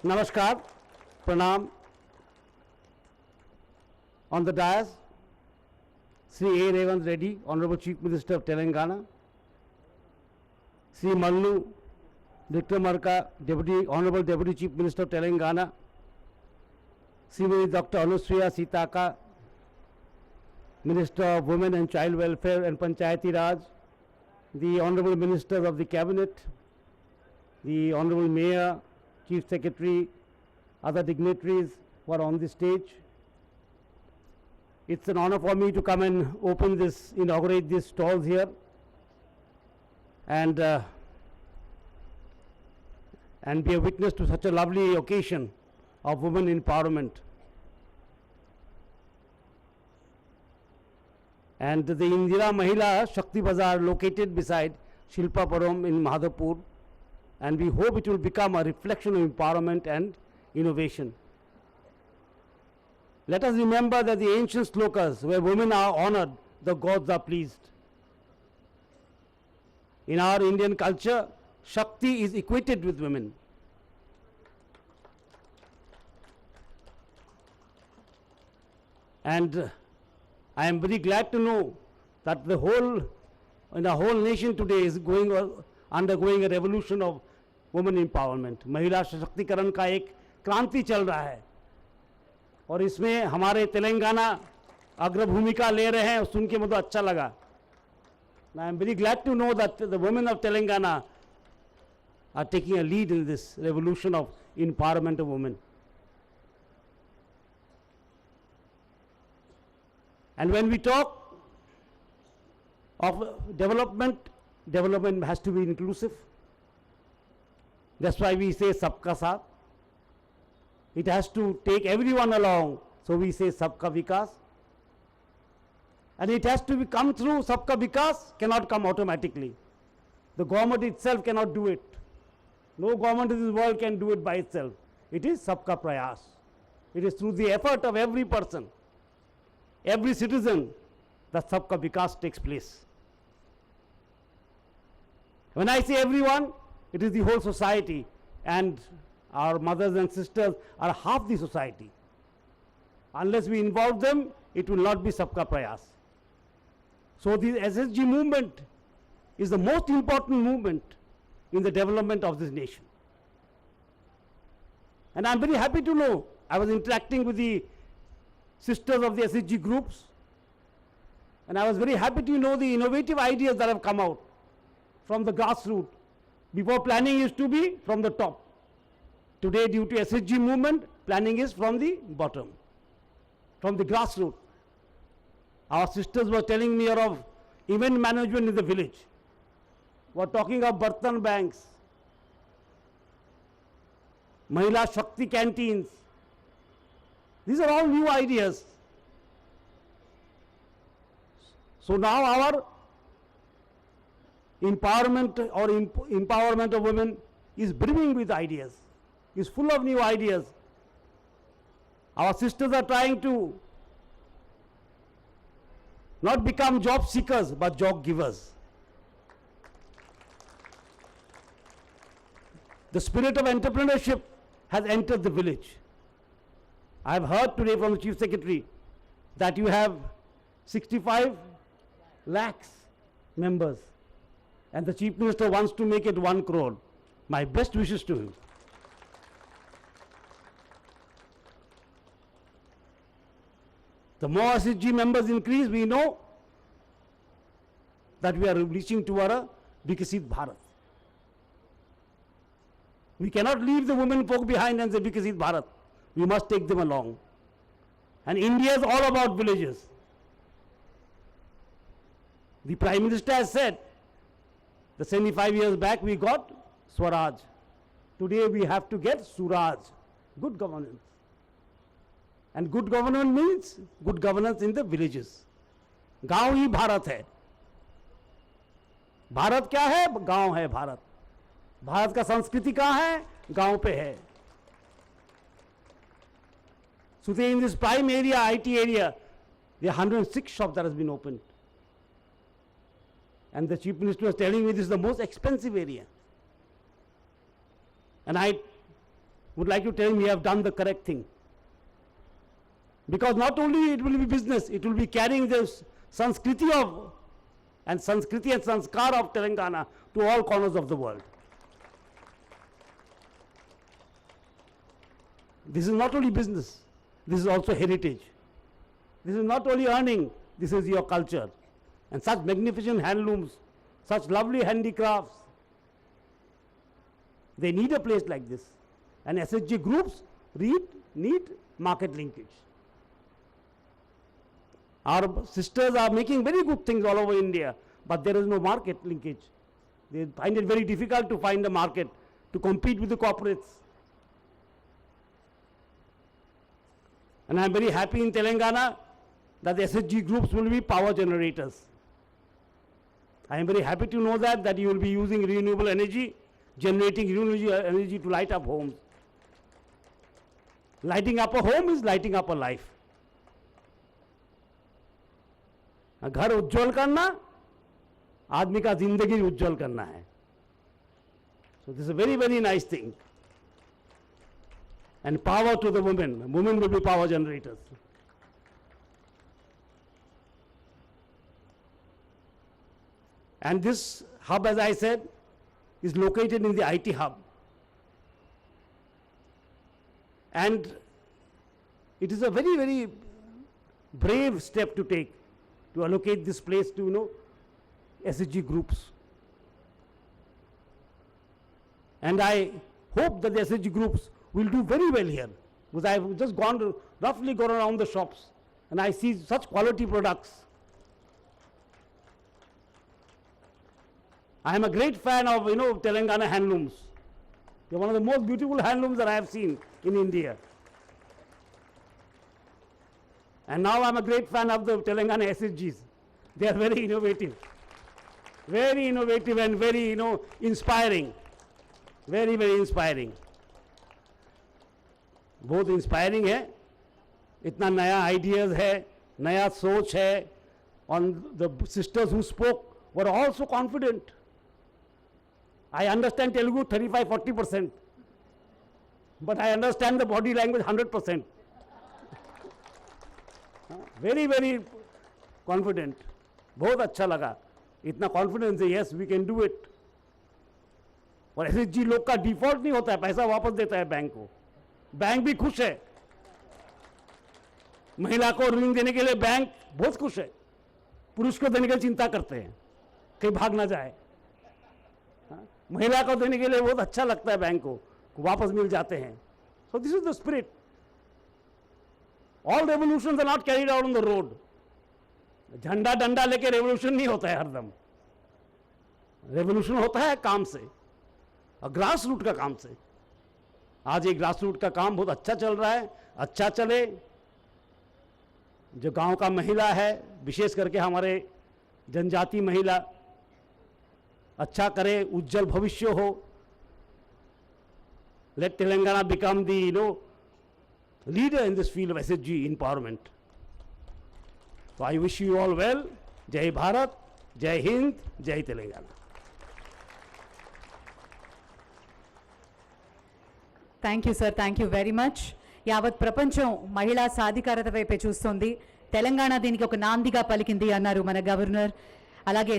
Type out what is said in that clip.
Namaskar, Pranam. On the dais, Sri A. Revant Reddy, Honorable Chief Minister of Telangana, Sri Mallu Vikramarka, Honorable Deputy Chief Minister of Telangana, Sri Dr. Anusriya Sitaka, Minister of Women and Child Welfare and Panchayati Raj, the Honorable Ministers of the Cabinet, the Honorable Mayor, Chief Secretary, other dignitaries who are on the stage. It's an honor for me to come and inaugurate these stalls here, and be a witness to such a lovely occasion of women empowerment. And the Indira Mahila Shakti Bazaar located beside Shilpapuram in Madhapur, and we hope it will become a reflection of empowerment and innovation. Let us remember that the ancient slokas, where women are honored, the gods are pleased. In our Indian culture, Shakti is equated with women. And I am very glad to know that the whole nation today is undergoing a revolution of women empowerment. महिला सशक्तिकरण का एक क्रांति चल रहा है, और इसमें हमारे तेलंगाना अग्रभूमिका ले रहे हैं. सुन के मुझे अच्छा लगा. I am very glad to know that the women of Telangana are taking a lead in this revolution of empowerment of women. And when we talk of development has to be inclusive. That's why we say Sabka Saath. It has to take everyone along, so we say Sabka Vikas. And it has to come through. Sabka Vikas cannot come automatically. The government itself cannot do it. No government in this world can do it by itself. It is Sabka Prayas. It is through the effort of every person, every citizen, that Sabka Vikas takes place. When I say everyone, it is the whole society, and our mothers and sisters are half the society. Unless we involve them, it will not be Sabka Prayas. So the SSG movement is the most important movement in the development of this nation. And I am very happy to know, I was interacting with the sisters of the SSG groups, and I was very happy to know the innovative ideas that have come out from the grassroots. Before, planning used to be from the top. Today, due to SSG movement, planning is from the bottom, from the grassroots. Our sisters were telling me of event management in the village. We are talking of Bartan banks, Mahila Shakti canteens. These are all new ideas. So now our empowerment of women is brimming with ideas, is full of new ideas. Our sisters are trying to not become job seekers, but job givers. The spirit of entrepreneurship has entered the village. I have heard today from the Chief Secretary that you have 65 lakhs members, and the Chief Minister wants to make it 1 crore. My best wishes to him. The more SSG members increase, we know that we are reaching toward a Vikasit Bharat. We cannot leave the women folk behind and say Vikasit Bharat. We must take them along. And India is all about villages. The Prime Minister has said that 75 years back we got Swaraj. Today we have to get Suraj, good governance. And good governance means good governance in the villages. गांव ही भारत है. भारत क्या है? गांव है भारत. भारत का संस्कृति कहाँ है? गांव पे है. So in this prime area, IT area, there are 106 shops that has been opened. And the Chief Minister was telling me this is the most expensive area. And I would like to tell him we have done the correct thing. Because not only it will be business, it will be carrying the Sanskriti and Sanskar of Telangana to all corners of the world. This is not only business, this is also heritage. This is not only earning, this is your culture. And such magnificent handlooms, such lovely handicrafts, they need a place like this. And SHG groups need market linkage. Our sisters are making very good things all over India, but there is no market linkage. They find it very difficult to find a market to compete with the corporates. And I am very happy in Telangana that the SHG groups will be power generators. I am very happy to know that you will be using renewable energy, generating renewable energy to light up homes. Lighting up a home is lighting up a life. घर उज्जवल करना आदमी का जिंदगी उज्जवल करना है. So this is a very, very nice thing. And power to the women. Women will be power generators. And this hub, as I said, is located in the IT hub. And it is a very, very brave step to take, to allocate this place to, SHG groups. And I hope that the SHG groups will do very well here, because I have just roughly gone around the shops, and I see such quality products. I am a great fan of, Telangana handlooms. They are one of the most beautiful handlooms that I have seen in India. And now I am a great fan of the Telangana SHGs. They are very innovative and very, inspiring. Very, very inspiring. बहुत inspiring है, इतना नया ideas है, नया सोच है. On the sisters who spoke were also confident. I understand Telugu 35-40%, but I understand the body language 100%. Very, very confident. बहुत अच्छा लगा. इतना कॉन्फिडेंस है, yes we can do it. और SHG लोग का डिफॉल्ट नहीं होता है, पैसा वापस देता है बैंक को. बैंक भी खुश है. महिला को ऋण देने के लिए बैंक बहुत खुश है. पुरुष को देने के लिए चिंता करते हैं कहीं भाग ना जाए. महिला को देने के लिए बहुत अच्छा लगता है बैंक को, वापस मिल जाते हैं. So this is the spirit. All revolutions are not carried out on the road. झंडा डंडा लेके रेवोल्यूशन नहीं होता है हरदम. रेवोल्यूशन होता है काम से, और ग्रास रूट का काम से. आज ये ग्रास रूट का काम बहुत अच्छा चल रहा है. अच्छा चले. जो गांव का महिला है, विशेष करके हमारे जनजाति महिला, अच्छा करे, उज्जवल भविष्य हो. Let Telangana become the leader in this field of SHG empowerment. So I wish you all well. जय भारत, जय हिंद, जय Telangana. Thank you sir, thank you very much. యావత్ ప్రపంచం మహిళా సాధికారత వైపే చూస్తోంది. తెలంగాణ దీనికి ఒక నాందిగా పలికింది అన్నారు మన గవర్నర్. అలాగే